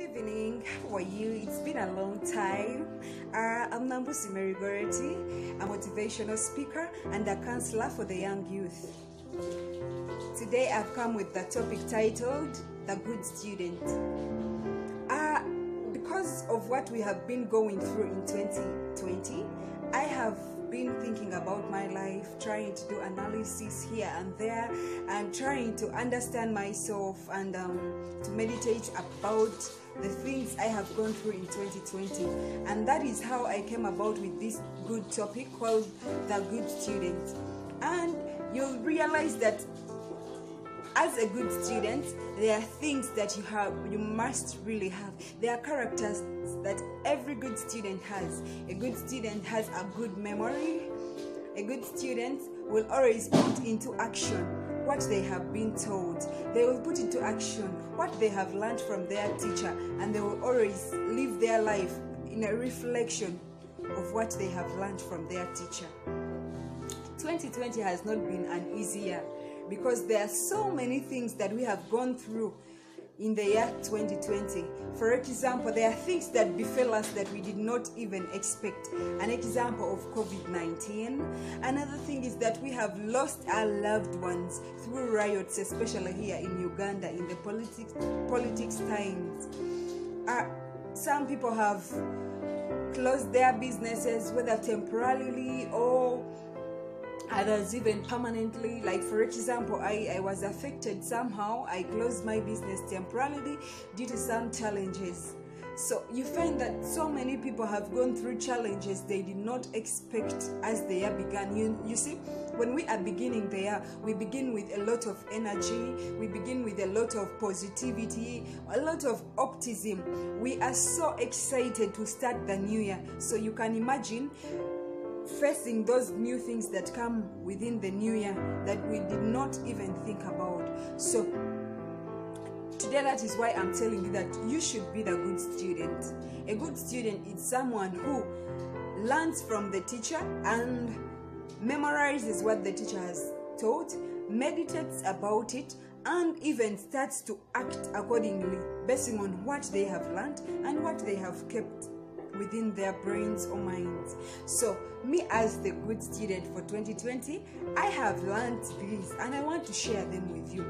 evening. How are you? It's been a long time. I'm Nambusi Mary Goreti, a motivational speaker and a counselor for the young youth. Today I've come with the topic titled The Good Student. Because of what we have been going through in 2020, I have been thinking about my life, trying to do analysis here and there, and trying to understand myself and to meditate about the things I have gone through in 2020. And that is how I came about with this good topic called The Good Student. And you'll realize that as a good student, there are things that you must really have. There are characters that every good student has. A good student has a good memory. A good student will always put into action what they have been told. They will put into action what they have learned from their teacher, and they will always live their life in a reflection of what they have learned from their teacher. 2020 has not been an easy year, because there are so many things that we have gone through in the year 2020. For example, there are things that befell us that we did not even expect. An example of COVID-19. Another thing is that we have lost our loved ones through riots, especially here in Uganda, in the politics times. Some people have closed their businesses, whether temporarily or others even permanently. Like for example, I was affected somehow. I closed my business temporarily due to some challenges. So you find that so many people have gone through challenges they did not expect as the year began. You see, when we are beginning the year, we begin with a lot of energy, we begin with a lot of positivity, a lot of optimism. We are so excited to start the new year. So you can imagine facing those new things that come within the new year that we did not even think about. So today, that is why I'm telling you that you should be the good student. A good student is someone who learns from the teacher and memorizes what the teacher has taught, meditates about it, and even starts to act accordingly based on what they have learned and what they have kept within their brains or minds. So me, as the good student for 2020, I have learned these and I want to share them with you.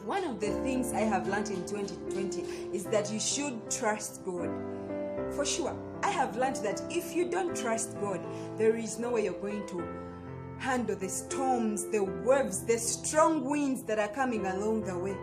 One of the things I have learned in 2020 is that you should trust God. For sure, I have learned that if you don't trust God, there is no way you're going to handle the storms, the waves, the strong winds that are coming along the way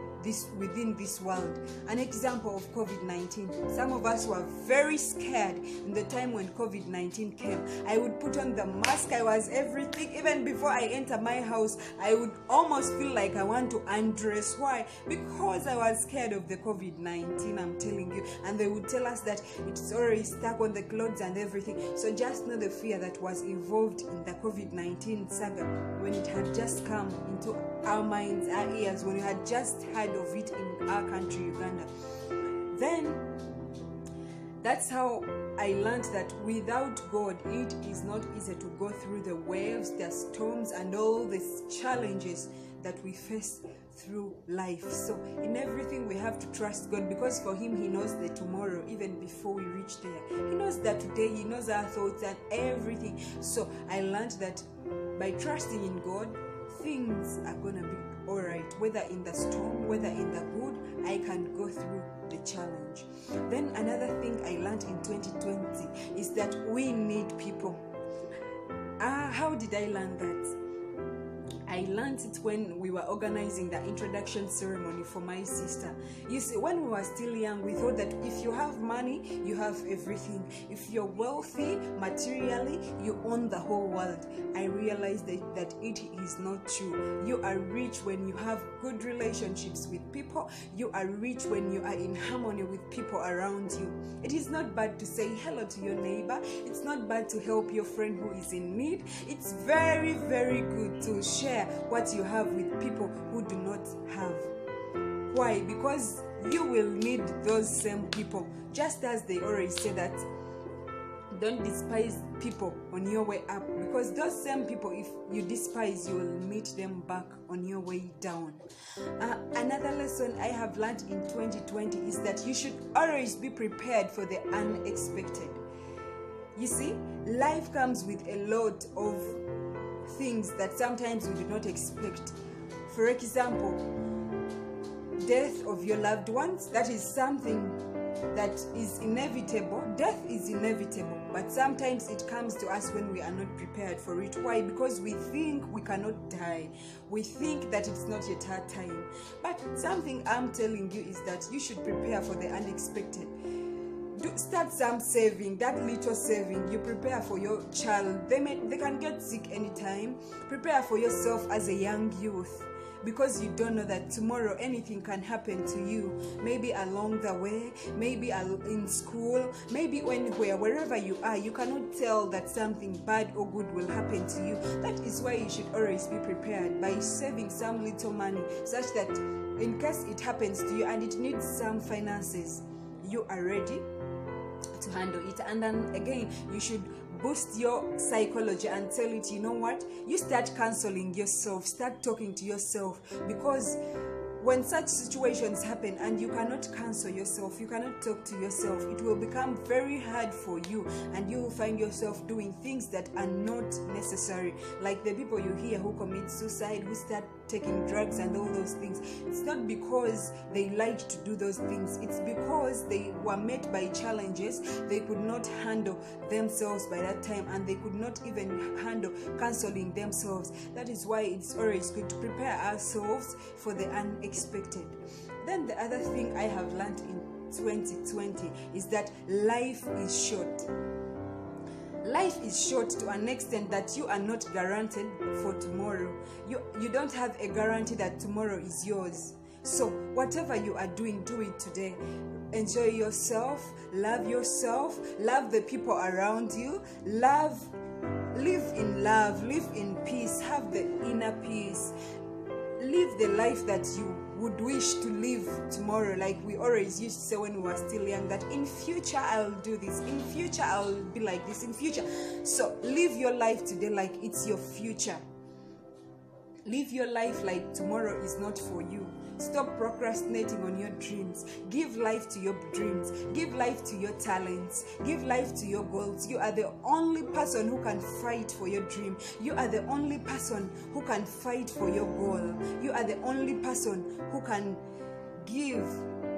within this world. An example of COVID-19. Some of us were very scared in the time when COVID-19 came. I would put on the mask. I was everything. Even before I enter my house, I would almost feel like I want to undress. Why? Because I was scared of the COVID-19, I'm telling you. And they would tell us that it's already stuck on the clothes and everything. So just know the fear that was involved in the COVID-19 saga when it had just come into our minds, our ears, when we had just heard of it in our country, Uganda. Then that's how I learned that without God, it is not easy to go through the waves, the storms, and all these challenges that we face through life. So in everything we have to trust God, because for Him, He knows the tomorrow even before we reach there. He knows that today, He knows our thoughts and everything. So I learned that by trusting in God, things are gonna be alright. Whether in the storm, whether in the good, I can go through the challenge. Then another thing I learned in 2020 is that we need people. How did I learn that? I learned it when we were organizing the introduction ceremony for my sister. You see, when we were still young, we thought that if you have money, you have everything. If you're wealthy materially, you own the whole world. I realized that it is not true. You are rich when you have good relationships with people. You are rich when you are in harmony with people around you. It is not bad to say hello to your neighbor. It's not bad to help your friend who is in need. It's very, very good to share what you have with people who do not have. Why? Because you will need those same people. Just as they already say that Don't despise people on your way up, because those same people, if you despise, you will meet them back on your way down. Another lesson I have learned in 2020 is that you should always be prepared for the unexpected. You see, life comes with a lot of things that sometimes we do not expect. For example, death of your loved ones. That is something that is inevitable. Death is inevitable, but sometimes it comes to us when we are not prepared for it. Why? Because we think we cannot die. We think that it's not yet our time. But something I'm telling you is that you should prepare for the unexpected. Start some saving. That little saving, you prepare for your child. They can get sick anytime. Prepare for yourself as a young youth, because you don't know that tomorrow anything can happen to you. Maybe along the way, maybe in school, maybe wherever you are, you cannot tell that something bad or good will happen to you. That is why you should always be prepared by saving some little money, such that in case it happens to you and it needs some finances, you are ready to handle it. And then again, you should boost your psychology and tell it, you know what, you start counseling yourself, start talking to yourself, because when such situations happen and you cannot counsel yourself, you cannot talk to yourself, it will become very hard for you, and you will find yourself doing things that are not necessary, like the people you hear who commit suicide, who start taking drugs and all those things. It's not because they like to do those things, it's because they were met by challenges they could not handle themselves by that time, and they could not even handle counseling themselves. That is why it's always good to prepare ourselves for the unexpected. Then the other thing I have learned in 2020 is that life is short. Life is short to an extent that you are not guaranteed for tomorrow. You don't have a guarantee that tomorrow is yours. So whatever you are doing, do it today. Enjoy yourself, love the people around you, live in love, live in peace, have the inner peace. Live the life that you would wish to live tomorrow. Like we always used to say when we were still young, that in future I'll do this, in future I'll be like this, in future. So live your life today like it's your future. Live your life like tomorrow is not for you. Stop procrastinating on your dreams. Give life to your dreams. Give life to your talents. Give life to your goals. You are the only person who can fight for your dream. You are the only person who can fight for your goal. You are the only person who can give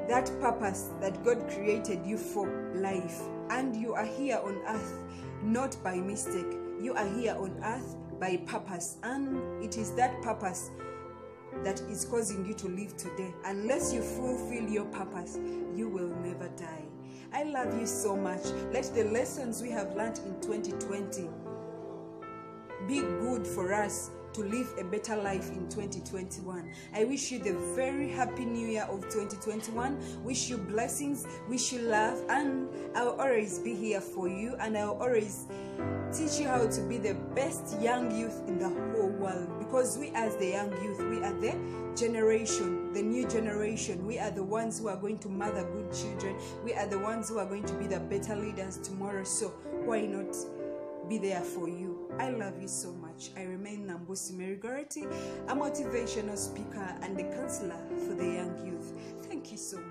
that purpose that God created you for life. And you are here on earth not by mistake. You are here on earth by purpose, and it is that purpose that is causing you to live today. Unless you fulfill your purpose, you will never die. I love you so much. Let the lessons we have learned in 2020 be good for us to live a better life in 2021. I wish you the very happy new year of 2021. Wish you blessings, wish you love, and I'll always be here for you, and I'll always teach you how to be the best young youth in the whole world, because we as the young youth, we are the generation, the new generation. We are the ones who are going to mother good children. We are the ones who are going to be the better leaders tomorrow. So why not be there for you? I love you so much. I remain Nambusi Mary Goreti, a motivational speaker and a counselor for the young youth. Thank you so much.